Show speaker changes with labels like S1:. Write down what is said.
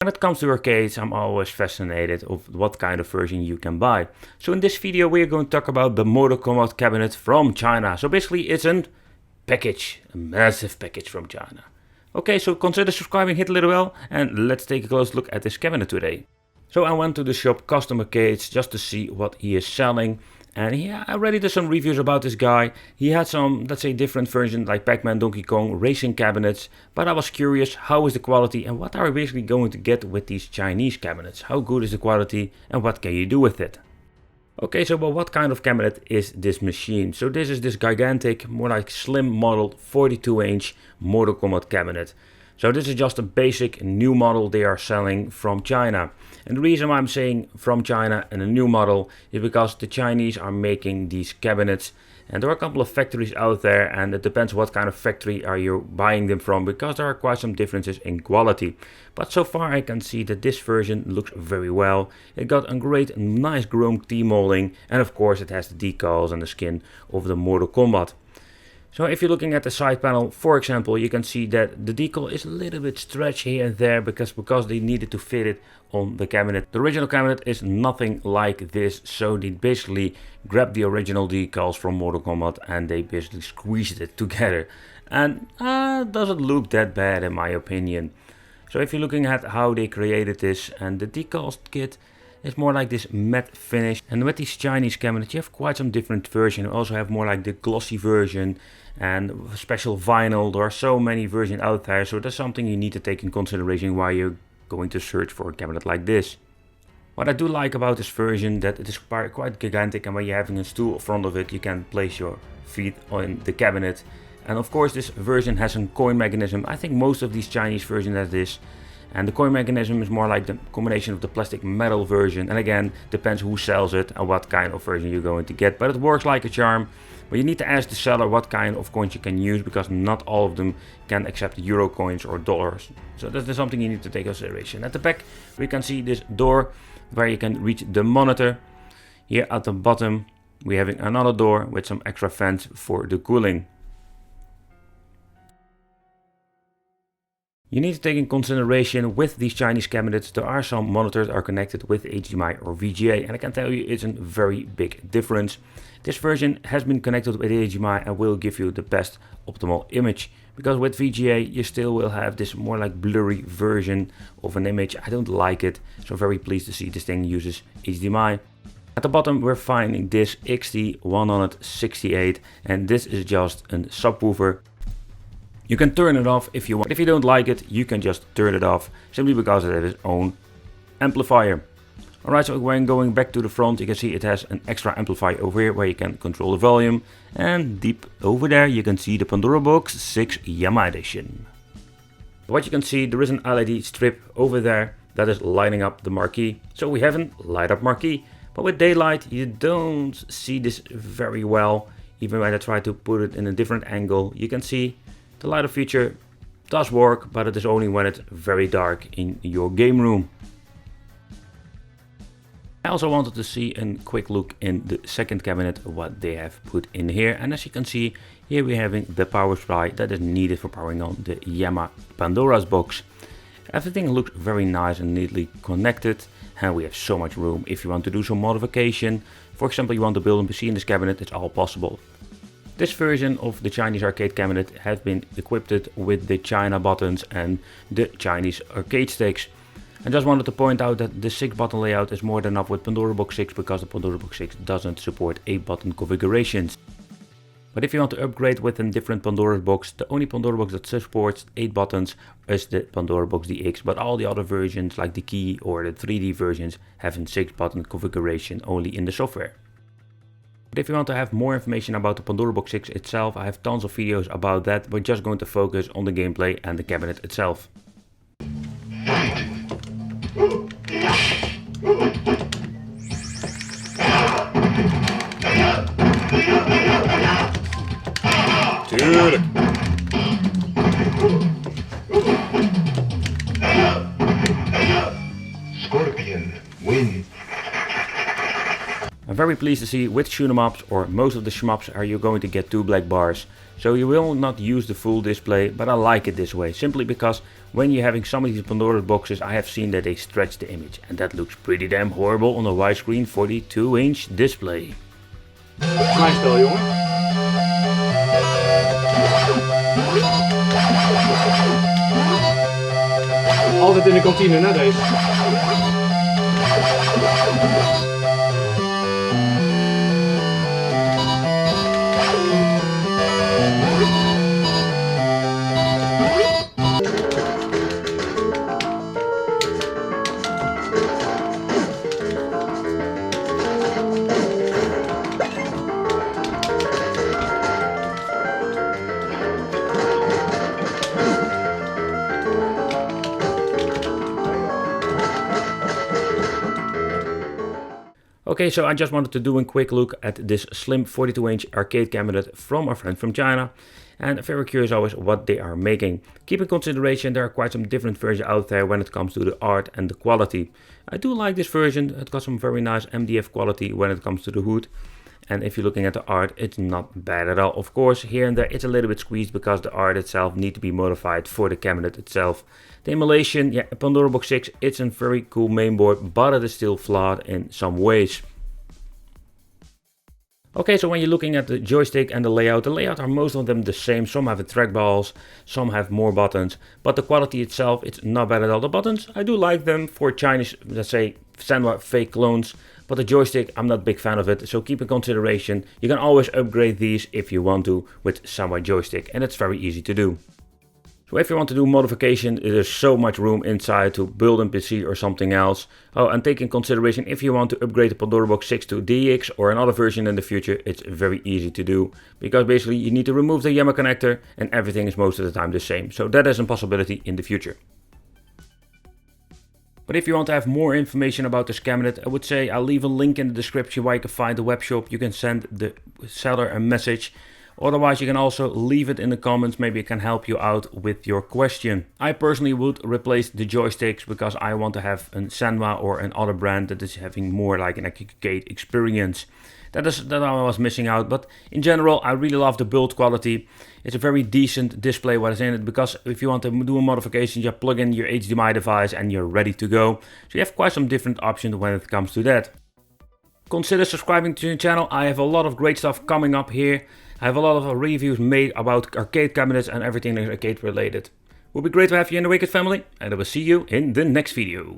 S1: it comes to arcades, I'm always fascinated of what kind of version you can buy. So in this video we are going to talk about the Mortal Kombat cabinet from China. So basically it's a package, a massive package from China. Okay, so consider subscribing, hit the little bell, and let's take a close look at this cabinet today. So I went to the shop Custom Arcades just to see what he is selling. And yeah, I already did some reviews about this guy. He had some, let's say, different versions like Pac-Man, Donkey Kong, racing cabinets. But I was curious, how is the quality and what are we basically going to get with these Chinese cabinets? How good is the quality and what can you do with it? Okay, so well, what kind of cabinet is this machine? So this is this gigantic, more like slim model 42-inch Mortal Kombat cabinet. So this is just a basic new model they are selling from China. And the reason why I'm saying from China and a new model is because the Chinese are making these cabinets. And there are a couple of factories out there, and it depends what kind of factory are you buying them from, because there are quite some differences in quality. But so far I can see that this version looks very well. It got a great nice chrome T-molding, and of course it has the decals and the skin of the Mortal Kombat. So if you're looking at the side panel, for example, you can see that the decal is a little bit stretched here and there because they needed to fit it on the cabinet. The original cabinet is nothing like this, so they basically grabbed the original decals from Mortal Kombat and they basically squeezed it together. And doesn't look that bad in my opinion. So if you're looking at how they created this, and the decals kit is more like this matte finish. And with these Chinese cabinets you have quite some different versions. You also have more like the glossy version and special vinyl. There are so many versions out there, so that's something you need to take in consideration while you're going to search for a cabinet like this. What I do like about this version, that it is quite gigantic, and when you're having a stool in front of it you can place your feet on the cabinet. And of course this version has a coin mechanism. I think most of these Chinese versions have this. And the coin mechanism is more like the combination of the plastic metal version. And again, depends who sells it and what kind of version you're going to get. But it works like a charm. But you need to ask the seller what kind of coins you can use, because not all of them can accept euro coins or dollars. So that's something you need to take into consideration. At the back we can see this door where you can reach the monitor. Here at the bottom we're having another door with some extra vents for the cooling. You need to take in consideration with these Chinese cabinets, there are some monitors that are connected with HDMI or VGA, and I can tell you it's a very big difference. This version has been connected with HDMI and will give you the best optimal image, because with VGA you still will have this more like blurry version of an image. I don't like it, so very pleased to see this thing uses HDMI. At the bottom we're finding this XT168, and this is just a subwoofer. You can turn it off if you want. If you don't like it, you can just turn it off, simply because it has its own amplifier. Alright, so when going back to the front, you can see it has an extra amplifier over here where you can control the volume. And deep over there you can see the Pandora Box 6 Yama Edition. What you can see, there is an LED strip over there that is lighting up the marquee. So we have a light up marquee, but with daylight you don't see this very well. Even when I try to put it in a different angle, you can see the light up feature does work, but it is only when it's very dark in your game room. I also wanted to see a quick look in the second cabinet, what they have put in here. And as you can see, here we're having the power supply that is needed for powering on the Yama Pandora's box. Everything looks very nice and neatly connected, and we have so much room if you want to do some modification. For example, you want to build a PC in this cabinet, it's all possible. This version of the Chinese arcade cabinet has been equipped with the China buttons and the Chinese arcade sticks. I just wanted to point out that the 6 button layout is more than enough with Pandora Box 6, because the Pandora Box 6 doesn't support 8 button configurations. But if you want to upgrade with a different Pandora Box, the only Pandora Box that supports 8 buttons is the Pandora Box DX, but all the other versions like the Key or the 3D versions have a 6 button configuration only in the software. But if you want to have more information about the Pandora Box 6 itself, I have tons of videos about that. We're just going to focus on the gameplay and the cabinet itself. Dude. Scorpion win. very pleased to see with shoot 'em ups, or most of the shmups, are you going to get 2 black bars. So you will not use the full display, but I like it this way, simply because when you're having some of these Pandora's boxes, I have seen that they stretch the image, and that looks pretty damn horrible on a widescreen 42-inch display.
S2: Mijn spel, jongen. Altijd in de kantine, hè, deze.
S1: Okay, so I just wanted to do a quick look at this slim 42-inch arcade cabinet from a friend from China, and very curious always what they are making. Keep in consideration there are quite some different versions out there when it comes to the art and the quality. I do like this version, it got some very nice MDF quality when it comes to the hood. And if you're looking at the art, it's not bad at all. Of course, here and there it's a little bit squeezed because the art itself needs to be modified for the cabinet itself. The emulation, yeah, Pandora Box 6, it's a very cool mainboard, but it is still flawed in some ways. Okay, so when you're looking at the joystick and the layout are most of them the same. Some have trackballs, some have more buttons, but the quality itself, it's not bad at all. The buttons, I do like them for Chinese, let's say, Sanwa fake clones, but the joystick, I'm not a big fan of it, so keep in consideration, you can always upgrade these if you want to with Sanwa joystick, and it's very easy to do. So if you want to do modification, there's so much room inside to build a PC or something else. Oh, and take in consideration if you want to upgrade the Pandora Box 6 to DX or another version in the future, it's very easy to do. Because basically you need to remove the Yammer connector and everything is most of the time the same. So that is a possibility in the future. But if you want to have more information about this cabinet, I would say I'll leave a link in the description where you can find the web shop. You can send the seller a message. Otherwise, you can also leave it in the comments, maybe it can help you out with your question. I personally would replace the joysticks because I want to have a Sanwa or another brand that is having more like an arcade experience. That I was missing out, but in general, I really love the build quality. It's a very decent display what is in it, because if you want to do a modification, you plug in your HDMI device and you're ready to go. So you have quite some different options when it comes to that. Consider subscribing to the channel. I have a lot of great stuff coming up here. I have a lot of reviews made about arcade cabinets and everything that is arcade related. It would be great to have you in the Wicked family, and I will see you in the next video.